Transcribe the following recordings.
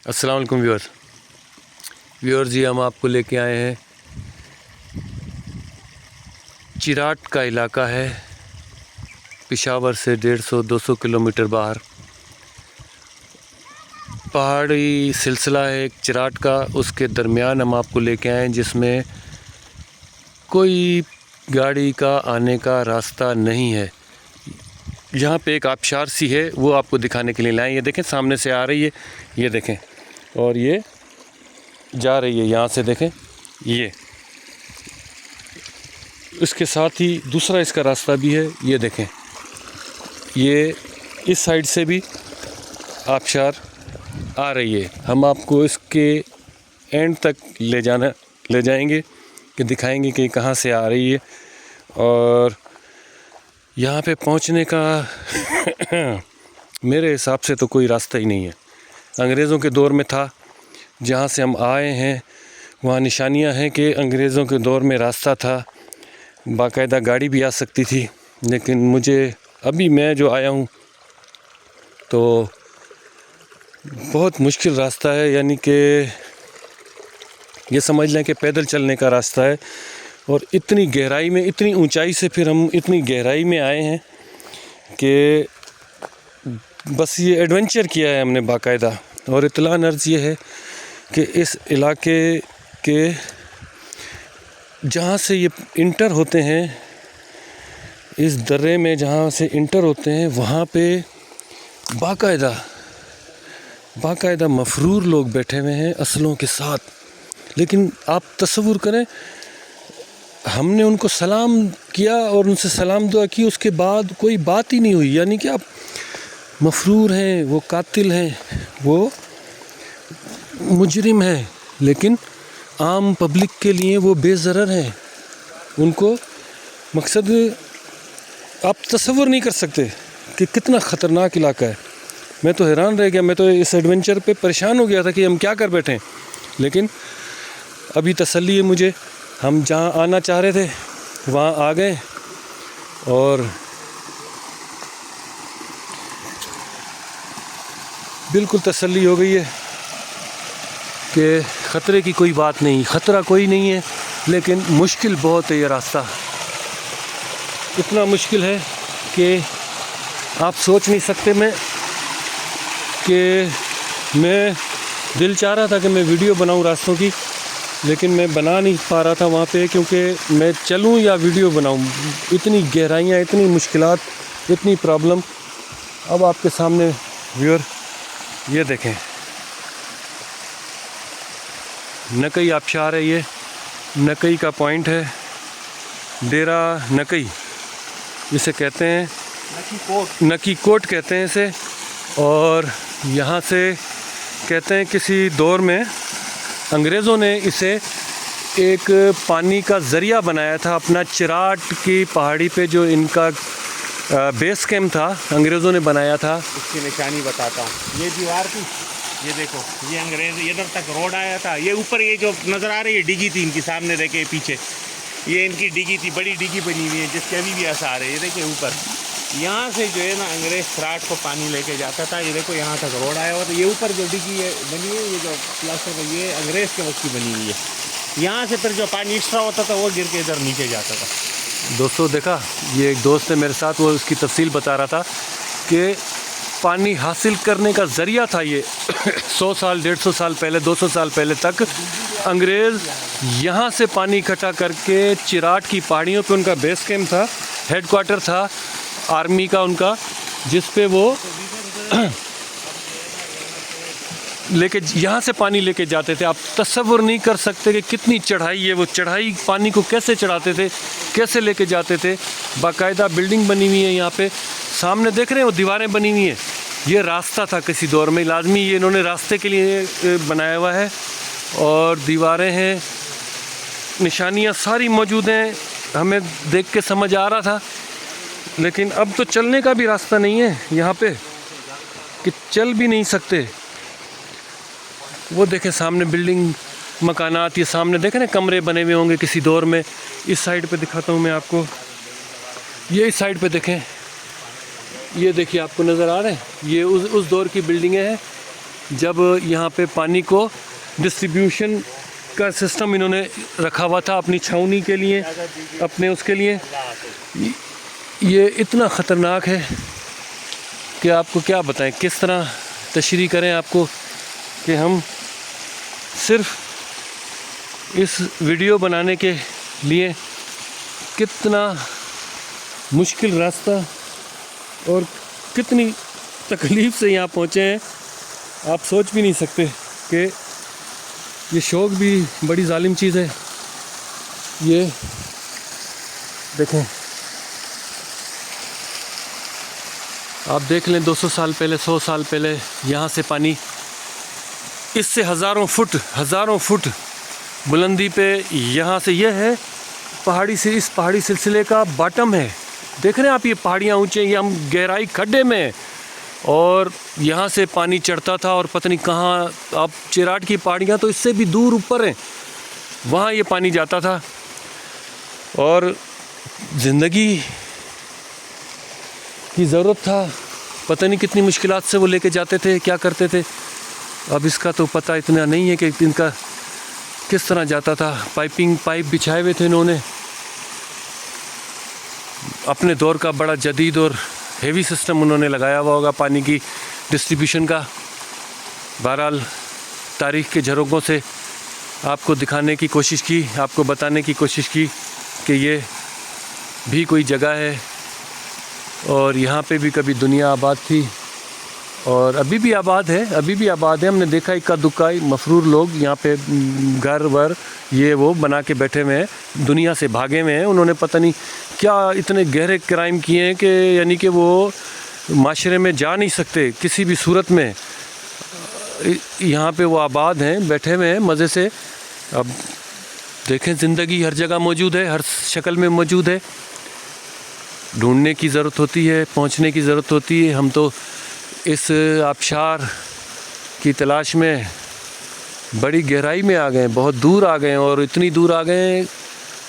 अस्सलाम वालेकुम व्यूअर्स जी, हम आपको लेके आए हैं चिराट का इलाका है। पेशावर से 150-200 किलोमीटर बाहर पहाड़ी सिलसिला है एक चिराट का। उसके दरमियान हम आपको लेके आए हैं जिसमें कोई गाड़ी का आने का रास्ता नहीं है। यहाँ पे एक आबशार सी है, वो आपको दिखाने के लिए लाए। ये देखें, सामने से आ रही है, ये देखें, और ये जा रही है यहाँ से, देखें ये। इसके साथ ही दूसरा इसका रास्ता भी है, ये देखें, ये इस साइड से भी आबशार आ रही है। हम आपको इसके एंड तक ले जाएंगे कि दिखाएंगे कि कहाँ से आ रही है। और यहाँ पे पहुँचने का मेरे हिसाब से तो कोई रास्ता ही नहीं है। अंग्रेज़ों के दौर में था, जहाँ से हम आए हैं वहाँ निशानियाँ हैं कि अंग्रेज़ों के दौर में रास्ता था, बाकायदा गाड़ी भी आ सकती थी। लेकिन मैं जो आया हूँ तो बहुत मुश्किल रास्ता है, यानी कि ये समझ लें कि पैदल चलने का रास्ता है। और इतनी गहराई में, इतनी ऊंचाई से फिर हम इतनी गहराई में आए हैं कि बस ये एडवेंचर किया है हमने बाकायदा। और इत्तलान अर्ज़ ये है कि इस इलाके के जहाँ से ये इंटर होते हैं, इस दर्रे में जहाँ से इंटर होते हैं, वहाँ पे बाकायदा मफरूर लोग बैठे हुए हैं असलों के साथ। लेकिन आप तसव्वुर करें, हमने उनको सलाम किया और उनसे सलाम दुआ की, उसके बाद कोई बात ही नहीं हुई। यानी कि आप मफरूर हैं, वो कातिल हैं, वो मुजरिम हैं, लेकिन आम पब्लिक के लिए वो बेज़रर हैं। उनको मकसद आप तसव्वुर नहीं कर सकते कि कितना ख़तरनाक इलाका है। मैं तो हैरान रह गया, मैं तो इस एडवेंचर पे परेशान हो गया था कि हम क्या कर बैठे। लेकिन अभी तसल्ली है मुझे, हम जहाँ आना चाह रहे थे वहाँ आ गए और बिल्कुल तसल्ली हो गई है कि ख़तरे की कोई बात नहीं, ख़तरा कोई नहीं है। लेकिन मुश्किल बहुत है, ये रास्ता इतना मुश्किल है कि आप सोच नहीं सकते। मैं दिल चाह रहा था कि मैं वीडियो बनाऊं रास्तों की, लेकिन मैं बना नहीं पा रहा था वहाँ पे, क्योंकि मैं चलूँ या वीडियो बनाऊँ, इतनी गहराइयाँ, इतनी मुश्किलात, इतनी प्रॉब्लम। अब आपके सामने व्यूअर ये देखें, नकई आबशार है, ये नकई का पॉइंट है, डेरा नकई इसे कहते हैं, नकी कोट कहते हैं इसे। और यहाँ से कहते हैं किसी दौर में अंग्रेज़ों ने इसे एक पानी का ज़रिया बनाया था। अपना चिराट की पहाड़ी पे जो इनका बेस कैंप था, अंग्रेज़ों ने बनाया था। इसकी निशानी बताता हूँ, ये दीवार थी, ये देखो, ये अंग्रेज़ इधर तक रोड आया था। ये ऊपर ये जो नज़र आ रही है डिगी थी इनकी, सामने देखे पीछे, ये इनकी डिगी थी, बड़ी डिगी बनी हुई है जिसके अभी भी आसार है। ये देखिए ऊपर, यहाँ से जो है ना अंग्रेज़ चिराट को पानी लेके जाता था। ये देखो यहाँ तक रोड आया हुआ, तो ये ऊपर जो डिगी है बनी है, ये जो प्लास्टर है, ये अंग्रेज़ के वक्त की बनी हुई है। यहाँ से फिर जो पानी एक्स्ट्रा होता था वो गिर के इधर नीचे जाता था। दोस्तों देखा, ये एक दोस्त है मेरे साथ, वो उसकी तफसील बता रहा था कि पानी हासिल करने का ज़रिया था ये 100 साल, 150 साल पहले, 200 साल पहले तक अंग्रेज़ यहाँ से पानी इकट्ठा करके चिराट की पहाड़ियों पे, उनका बेस कैंप था, हेडक्वार्टर था आर्मी का उनका, जिस पे वो लेके यहाँ से पानी लेके जाते थे। आप तसव्वुर नहीं कर सकते कि कितनी चढ़ाई है। वो चढ़ाई पानी को कैसे चढ़ाते थे, कैसे लेके जाते थे। बाकायदा बिल्डिंग बनी हुई है यहाँ पे, सामने देख रहे हैं वो दीवारें बनी हुई हैं। ये रास्ता था किसी दौर में, लाजमी ये इन्होंने रास्ते के लिए बनाया हुआ है। और दीवारें हैं, निशानियाँ सारी मौजूद हैं, हमें देख के समझ आ रहा था। लेकिन अब तो चलने का भी रास्ता नहीं है यहाँ पे, कि चल भी नहीं सकते। वो देखें सामने बिल्डिंग, मकानात, ये सामने देखें ना कमरे बने हुए होंगे किसी दौर में। इस साइड पे दिखाता हूँ मैं आपको, ये इस साइड पे देखें, ये देखिए आपको नज़र आ रहे हैं, ये उस दौर की बिल्डिंगें हैं। जब यहाँ पे पानी को डिस्ट्रीब्यूशन का सिस्टम इन्होंने रखा हुआ था अपनी छावनी के लिए, अपने उसके लिए। ये इतना ख़तरनाक है कि आपको क्या बताएं, किस तरह तशरीह करें आपको कि हम सिर्फ इस वीडियो बनाने के लिए कितना मुश्किल रास्ता और कितनी तकलीफ़ से यहाँ पहुँचे हैं, आप सोच भी नहीं सकते कि ये शौक़ भी बड़ी जालिम चीज़ है। ये देखें, आप देख लें 200 साल पहले, 100 साल पहले यहाँ से पानी, इससे हज़ारों फुट बुलंदी पे यहाँ से, यह है पहाड़ी से, इस पहाड़ी सिलसिले का बॉटम है। देख रहे हैं आप, ये पहाड़ियाँ ऊंचे, ये हम गहराई खड्डे में, और यहाँ से पानी चढ़ता था और पता नहीं कहाँ, आप चिराट की पहाड़ियाँ तो इससे भी दूर ऊपर हैं, वहाँ ये पानी जाता था। और ज़िंदगी की ज़रूरत था, पता नहीं कितनी मुश्किलात से वो लेके जाते थे, क्या करते थे। अब इसका तो पता इतना नहीं है कि इनका किस तरह जाता था। पाइप बिछाए हुए थे इन्होंने, अपने दौर का बड़ा जदीद और हेवी सिस्टम उन्होंने लगाया हुआ होगा पानी की डिस्ट्रीब्यूशन का। बहरहाल तारीख़ के झरोकों से आपको दिखाने की कोशिश की, आपको बताने की कोशिश की कि ये भी कोई जगह है और यहाँ पे भी कभी दुनिया आबाद थी और अभी भी आबाद है। हमने देखा इक्का दुक्का मफरूर लोग यहाँ पे घर वर ये वो बना के बैठे हुए हैं, दुनिया से भागे हुए हैं। उन्होंने पता नहीं क्या इतने गहरे क्राइम किए हैं कि यानी कि वो माशरे में जा नहीं सकते किसी भी सूरत में। यहाँ पे वो आबाद हैं, बैठे हुए हैं मज़े से। अब देखें, ज़िंदगी हर जगह मौजूद है, हर शक्ल में मौजूद है। ढूंढने की ज़रूरत होती है, पहुँचने की ज़रूरत होती है। हम तो इस आबशार की तलाश में बड़ी गहराई में आ गए, बहुत दूर आ गए और इतनी दूर आ गए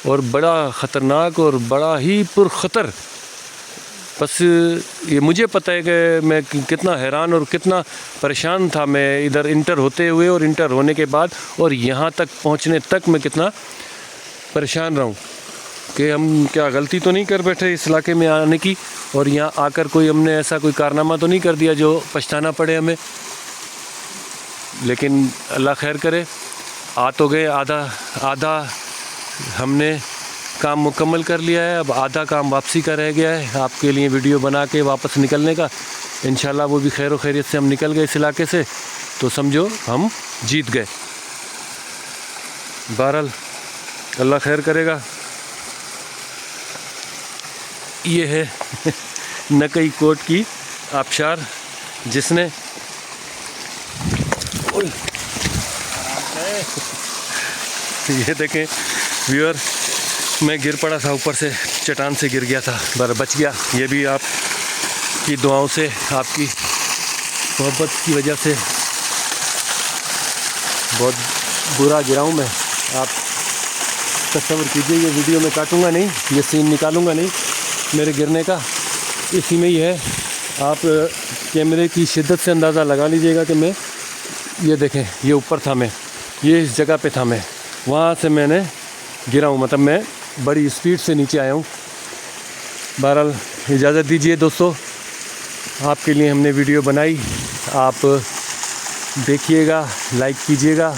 और बड़ा ख़तरनाक और बड़ा ही पुरख़तर। बस ये मुझे पता है कि मैं कितना हैरान और कितना परेशान था मैं इधर इंटर होते हुए और इंटर होने के बाद, और यहाँ तक पहुँचने तक मैं कितना परेशान रहा हूँ कि हम क्या गलती तो नहीं कर बैठे इस इलाके में आने की, और यहाँ आकर कोई हमने ऐसा कोई कारनामा तो नहीं कर दिया जो पछताना पड़े हमें। लेकिन अल्लाह खैर करे, आ तो गए, आधा हमने काम मुकम्मल कर लिया है। अब आधा काम वापसी का रह गया है, आपके लिए वीडियो बना के वापस निकलने का। इंशाल्लाह वो भी खैर खैरियत से हम निकल गए इस इलाके से, तो समझो हम जीत गए। बहरहाल अल्लाह खैर करेगा। ये है नकई कोट की आबशार, जिसने ये देखें व्यूअर, मैं गिर पड़ा था ऊपर से, चट्टान से गिर गया था, पर बच गया। ये भी आपकी दुआओं से, आपकी मोहब्बत की वजह से। बहुत बुरा गिरा हूँ मैं, आप तस्वीर कीजिए। ये वीडियो में काटूंगा नहीं, ये सीन निकालूंगा नहीं मेरे गिरने का। इसी में ही है, आप कैमरे की शिद्दत से अंदाज़ा लगा लीजिएगा कि मैं, ये देखें, ये ऊपर था मैं, ये इस जगह पे था मैं, वहाँ से मैंने गिरा हूँ, मतलब मैं बड़ी स्पीड से नीचे आया हूँ। बहरहाल इजाज़त दीजिए दोस्तों, आपके लिए हमने वीडियो बनाई, आप देखिएगा, लाइक कीजिएगा,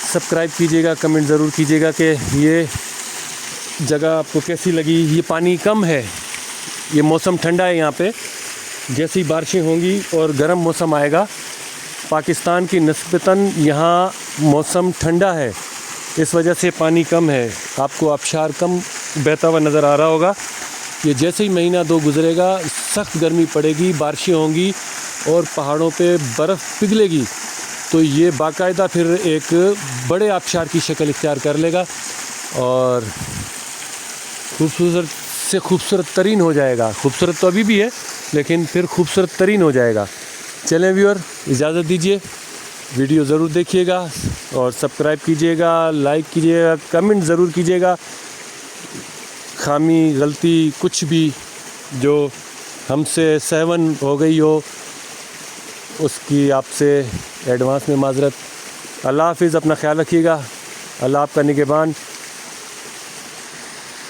सब्सक्राइब कीजिएगा, कमेंट ज़रूर कीजिएगा कि ये जगह आपको कैसी लगी। ये पानी कम है, ये मौसम ठंडा है यहाँ पे। जैसी बारिशें होंगी और गर्म मौसम आएगा, पाकिस्तान की निस्बतन यहाँ मौसम ठंडा है, इस वजह से पानी कम है। आपको आबशार कम बहता हुआ नज़र आ रहा होगा। ये जैसे ही महीना 2 गुजरेगा, सख्त गर्मी पड़ेगी, बारिशें होंगी और पहाड़ों पे बर्फ़ पिघलेगी, तो ये बाकायदा फिर एक बड़े आबशार की शक्ल इख्तियार कर लेगा और खूबसूरत से खूबसूरत तरीन हो जाएगा। खूबसूरत तो अभी भी है, लेकिन फिर खूबसूरत तरीन हो जाएगा। चलें व्यूअर, इजाज़त दीजिए, वीडियो ज़रूर देखिएगा और सब्सक्राइब कीजिएगा, लाइक कीजिएगा, कमेंट ज़रूर कीजिएगा। खामी, गलती, कुछ भी जो हमसे सहवन हो गई हो, उसकी आपसे एडवांस में माजरत। अल्लाह हाफिज़, अपना ख्याल रखिएगा। अल्लाह आपका निगहबान।